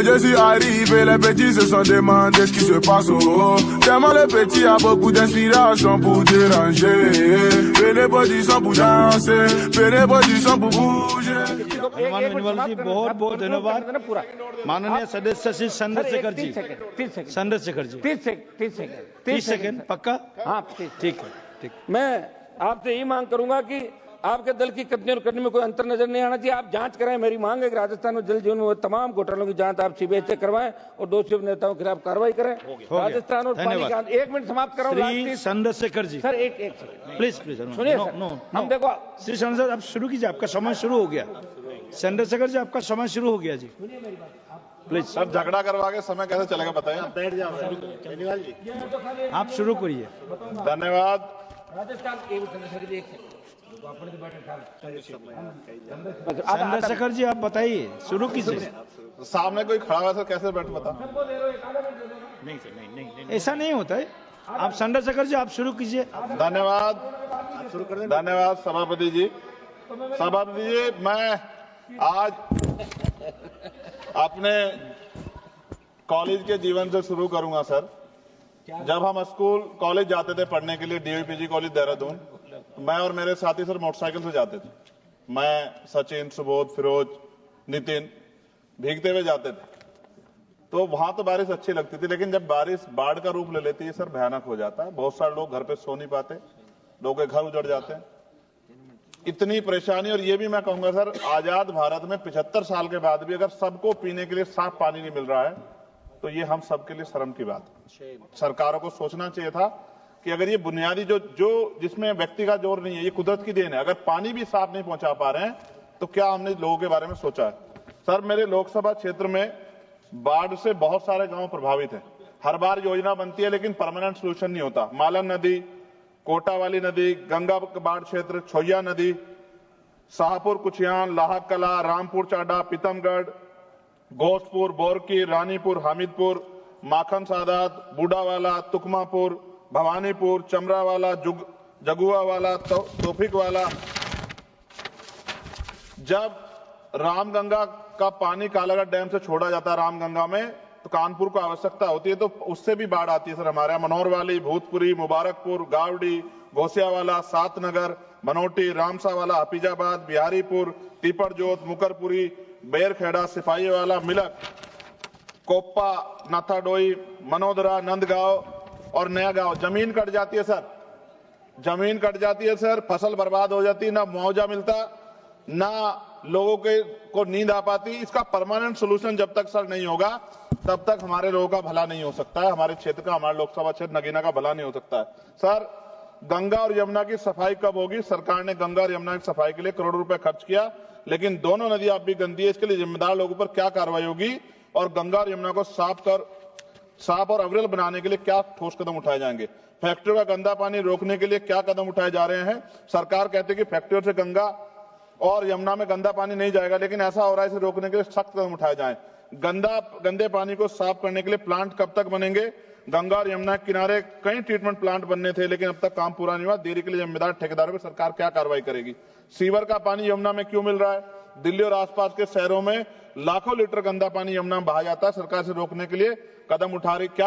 Quand je suis arrivé, les petits se sont demandé ce qui se passe au haut. Tellement le petit a beaucoup d'inspiration pour déranger. Prenez position pour danser, prenez position pour bouger. बहुत बहुत धन्यवाद माननीय सदस्य Shri Chandrashekhar ji. 30 second पक्का? हाँ ठीक है, ठीक। मैं आपसे यही मांग करूंगा कि आपके दल की कथनी और करनी में कोई अंतर नजर नहीं आना चाहिए। आप जांच कराएं। मेरी मांग है कि राजस्थान में जल जीवन में तमाम घोटालों की जांच आप सीबीआई से करवाएं और दोषी नेताओं के खिलाफ कार्रवाई करें। राजस्थान और पानी का 1 मिनट समाप्त कराऊं। चंद्रशेखर जी सर एक प्लीज सुनिए। हम देखो श्री चंद्रशेखर आप शुरू कीजिए, आपका समय शुरू हो गया। चंद्रशेखर जी आपका समय शुरू हो गया जी, प्लीज। सर झगड़ा करवा के समय कैसे चलेगा बताइए। बैठ जाओ, आप शुरू करिए। धन्यवाद। चंद्रशेखर जी आप बताइए, शुरू कीजिए। सामने कोई खड़ा हुआ सर, कैसे बैठ बता। नहीं सर, नहीं, ऐसा नहीं होता है। आप चंद्रशेखर जी आप शुरू कीजिए। धन्यवाद, धन्यवाद सभापति जी। सभापति जी, मैं आज अपने कॉलेज के जीवन से शुरू करूंगा सर। जब हम स्कूल कॉलेज जाते थे पढ़ने के लिए, डीवीपीजी कॉलेज देहरादून, मैं और मेरे साथी सर मोटरसाइकिल से जाते थे। मैं, सचिन, सुबोध, फिरोज, नितिन भीगते हुए जाते थे। तो वहां तो बारिश अच्छी लगती थी, लेकिन जब बारिश बाढ़ का रूप ले लेती है सर, भयानक हो जाता है। बहुत सारे लोग घर पे सो नहीं पाते, लोगों के घर उजड़ जाते हैं। इतनी परेशानी। और ये भी मैं कहूंगा सर, आजाद भारत में 75 साल के बाद भी अगर सबको पीने के लिए साफ पानी नहीं मिल रहा है, तो ये हम सबके लिए शर्म की बात है। सरकारों को सोचना चाहिए था कि अगर ये बुनियादी जो जिसमें व्यक्ति का जोर नहीं है, ये कुदरत की देन है, अगर पानी भी साफ नहीं पहुंचा पा रहे हैं, तो क्या हमने लोगों के बारे में सोचा है। सर, मेरे लोकसभा क्षेत्र में बाढ़ से बहुत सारे गांव प्रभावित हैं। हर बार योजना बनती है, लेकिन परमानेंट सोल्यूशन नहीं होता। मालन नदी, कोटा वाली नदी, गंगा बाढ़ क्षेत्र, छोया नदी, शाहपुर कुचियान, लाहक कला, रामपुर चाडा, पीतमगढ़, घोषपुर, बोरकी, रानीपुर, हामिदपुर, माखन सादात, बूढ़ावाला, तुकमापुर, भवानीपुर, चमरावाला, जगुआवाला, तोफिक वाला। जब रामगंगा का पानी कालागढ़ डैम से छोड़ा जाता है रामगंगा में, तो कानपुर को आवश्यकता होती है, तो उससे भी बाढ़ आती है सर। हमारे यहाँ मनोहरवाली, भूतपुरी, मुबारकपुर, गावड़ी, घोसियावाला, सातनगर, बनोटी, रामसावाला, हफीजाबाद, बिहारीपुर, तीपरजोत, मुकरपुरी, बेरखेड़ा, सिपाहीवाला, मिलक, कोप्पा, नाथाडोई, मनोदरा, नंदगांव और नया गांव। जमीन कट जाती है सर, जमीन कट जाती है सर, फसल बर्बाद हो जाती है, ना मुआवजा मिलता, ना लोगों को नींद आ पाती। इसका परमानेंट सोल्यूशन जब तक सर नहीं होगा, तब तक हमारे लोगों का भला नहीं हो सकता है। हमारे क्षेत्र का, हमारे लोकसभा क्षेत्र नगीना का भला नहीं हो सकता है। सर, गंगा और यमुना की सफाई कब होगी? सरकार ने गंगा और यमुना की सफाई के लिए करोड़ों रुपए खर्च किया, लेकिन दोनों नदी अब भी गंदी है। इसके लिए जिम्मेदार लोगों पर क्या कार्रवाई होगी और गंगा और यमुना को साफ और अविरल बनाने के लिए क्या ठोस कदम उठाए जाएंगे? फैक्ट्रियों का गंदा पानी रोकने के लिए क्या कदम उठाए जा रहे हैं? सरकार कहती है कि फैक्ट्रियों से गंगा और यमुना में गंदा पानी नहीं जाएगा, लेकिन ऐसा हो रहा है, इसे रोकने के लिए सख्त कदम उठाए जाएं। गंदे पानी को साफ करने के लिए प्लांट कब तक बनेंगे? गंगा और यमुना के किनारे कई ट्रीटमेंट प्लांट बनने थे, लेकिन अब तक काम पूरा नहीं हुआ। देरी के लिए जिम्मेदार ठेकेदारों पर सरकार क्या कार्रवाई करेगी? सीवर का पानी यमुना में क्यों मिल रहा है? दिल्ली और आसपास के शहरों में लाखों लीटर गंदा पानी यमुना में बहा जाता है। सरकार से रोकने के लिए क्या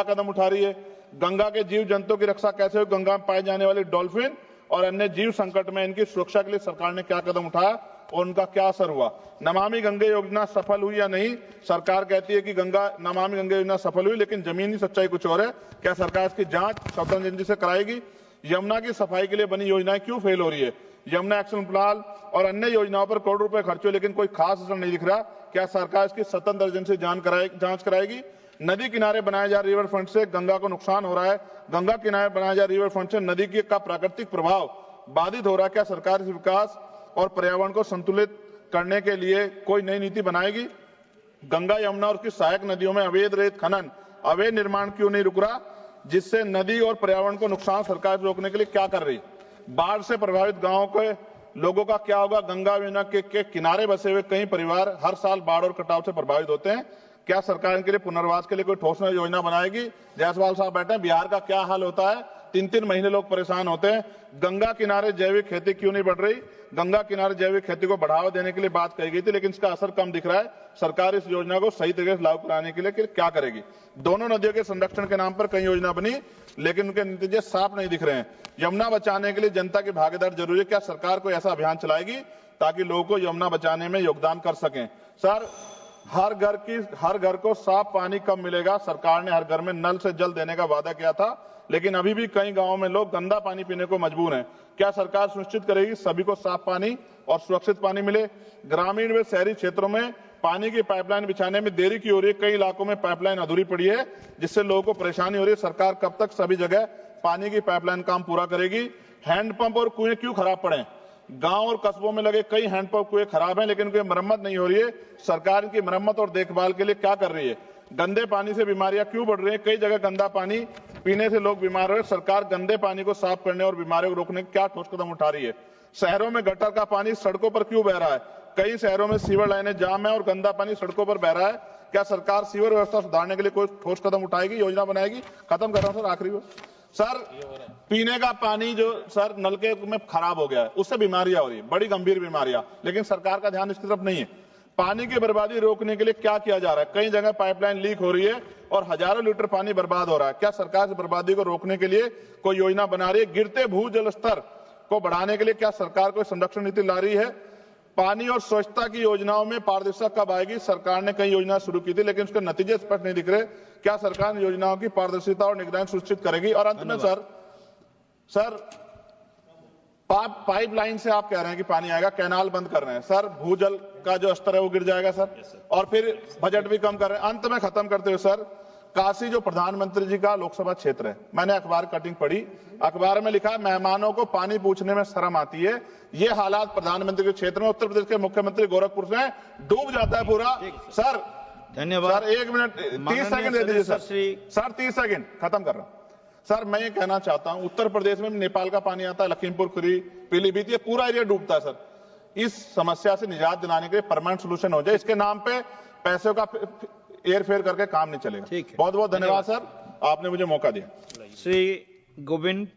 कदम उठा रही है? गंगा के जीव जंतुओं की रक्षा कैसे हो? गंगा में पाए जाने वाले डॉल्फिन और अन्य जीव संकट में इनकी सुरक्षा के लिए सरकार ने क्या कदम उठाया और उनका क्या असर हुआ? नमामि गंगे योजना सफल हुई या नहीं? सरकार कहती है कि नमामि गंगे योजना सफल हुई, लेकिन जमीनी सच्चाई कुछ और है। क्या सरकार इसकी जांच स्वतंत्र से कराएगी? यमुना की सफाई के लिए बनी योजनाएं क्यों फेल हो रही है? यमुना एक्शन प्लान और अन्य योजनाओं पर करोड़ रुपए खर्च हुए, लेकिन कोई खास असर नहीं दिख रहा। क्या सरकार इसकी स्वतंत्र एजेंसी जांच कराएगी? नदी किनारे बनाए जा रिवर फ्रंट से गंगा को नुकसान हो रहा है। गंगा किनारे बनाए जा रिवर फ्रंट से नदी का प्राकृतिक प्रभाव बाधित हो रहा है। क्या सरकार इस विकास और पर्यावरण को संतुलित करने के लिए कोई नई नीति बनाएगी? गंगा, यमुना और उसकी सहायक नदियों में अवैध रेत खनन, अवैध निर्माण क्यों नहीं रुक रहा, जिससे नदी और पर्यावरण को नुकसान सरकार रोकने के लिए क्या कर रही? बाढ़ से प्रभावित गांवों के लोगों का क्या होगा? गंगा यमुना के किनारे बसे हुए कई परिवार हर साल बाढ़ और कटाव से प्रभावित होते हैं। क्या सरकार इनके लिए पुनर्वास के लिए कोई ठोस योजना बनाएगी? जायसवाल साहब बैठे हैं, बिहार का क्या हाल होता है? 3-3 महीने लोग परेशान होते हैं। गंगा किनारे जैविक खेती क्यों नहीं बढ़ रही? गंगा किनारे जैविक खेती को बढ़ावा देने के लिए बात कही गई थी, लेकिन इसका असर कम दिख रहा है। सरकार इस योजना को सही तरीके से लागू कराने के लिए क्या करेगी? दोनों नदियों के संरक्षण के नाम पर कई योजना बनी, लेकिन उनके नतीजे साफ नहीं दिख रहे हैं। यमुना बचाने के लिए जनता की भागीदारी जरूरी है। क्या सरकार कोई ऐसा अभियान चलाएगी ताकि लोगों को यमुना बचाने में योगदान कर सकें? सर, हर घर को साफ पानी कब मिलेगा? सरकार ने हर घर में नल से जल देने का वादा किया था, लेकिन अभी भी कई गांवों में लोग गंदा पानी पीने को मजबूर हैं। क्या सरकार सुनिश्चित करेगी सभी को साफ पानी और सुरक्षित पानी मिले? ग्रामीण व शहरी क्षेत्रों में पानी की पाइपलाइन बिछाने में देरी की हो रही है। कई इलाकों में पाइपलाइन अधूरी पड़ी है, जिससे लोगों को परेशानी हो रही है। सरकार कब तक सभी जगह पानी की पाइपलाइन काम पूरा करेगी? हैंडपंप और कुएं क्यों खराब पड़े? गांव और कस्बों में लगे कई हैंडपंप कुएं खराब हैं, लेकिन उनकी मरम्मत नहीं हो रही है। सरकार इनकी मरम्मत और देखभाल के लिए क्या कर रही है? गंदे पानी से बीमारियां क्यों बढ़ रही हैं? कई जगह गंदा पानी पीने से लोग बीमार हो रहे हैं। सरकार गंदे पानी को साफ करने और बीमारियों को रोकने के क्या ठोस कदम उठा रही है? शहरों में गटर का पानी सड़कों पर क्यों बह रहा है? कई शहरों में सीवर लाइनें जाम है और गंदा पानी सड़कों पर बह रहा है। क्या सरकार सीवर व्यवस्था सुधारने के लिए कोई ठोस कदम उठाएगी, योजना बनाएगी? खत्म कर रहा हूं सर, आखिरी सर, पीने का पानी जो सर नलके में खराब हो गया है, उससे बीमारियां हो रही है, बड़ी गंभीर बीमारियां, लेकिन सरकार का ध्यान इसकी तरफ नहीं है। पानी की बर्बादी रोकने के लिए क्या किया जा रहा है? कई जगह पाइपलाइन लीक हो रही है और हजारों लीटर पानी बर्बाद हो रहा है। क्या सरकार इस बर्बादी को रोकने के लिए कोई योजना बना रही है? गिरते भूजल स्तर को बढ़ाने के लिए क्या सरकार कोई संरक्षण नीति ला रही है? पानी और स्वच्छता की योजनाओं में पारदर्शिता कब आएगी? सरकार ने कई योजना शुरू की थी, लेकिन उसके नतीजे स्पष्ट नहीं दिख रहे। क्या सरकार योजनाओं की पारदर्शिता और निगरानी सुनिश्चित करेगी? और अंत में सर पाइपलाइन से आप कह रहे हैं कि पानी आएगा, कैनाल बंद कर रहे हैं सर, भूजल का जो स्तर है वो गिर जाएगा सर, और फिर बजट भी कम कर रहे हैं। अंत में खत्म करते हुए सर, काशी जो प्रधानमंत्री जी का लोकसभा क्षेत्र है, मैंने अखबार कटिंग पढ़ी, अखबार में लिखा मेहमानों को पानी पूछने में शर्म आती है। ये हालात प्रधानमंत्री के क्षेत्र में उत्तर प्रदेश के मुख्यमंत्री गोरखपुर से डूब जाता है पूरा। सर धन्यवाद सर, 1 मिनट 30 सेकंड दे दीजिए सर 30 सेकंड खत्म कर रहा हूं सर। मैं ये कहना चाहता हूं, उत्तर प्रदेश में नेपाल का पानी आता है, लखीमपुर खीरी, पीलीभीत, ये पूरा एरिया डूबता है सर। इस समस्या से निजात दिलाने के लिए परमानेंट सोल्यूशन हो जाए। इसके नाम पे पैसों का एयर फेयर करके काम नहीं चलेगा। बहुत बहुत धन्यवाद सर, आपने मुझे मौका दिया। श्री गोविंद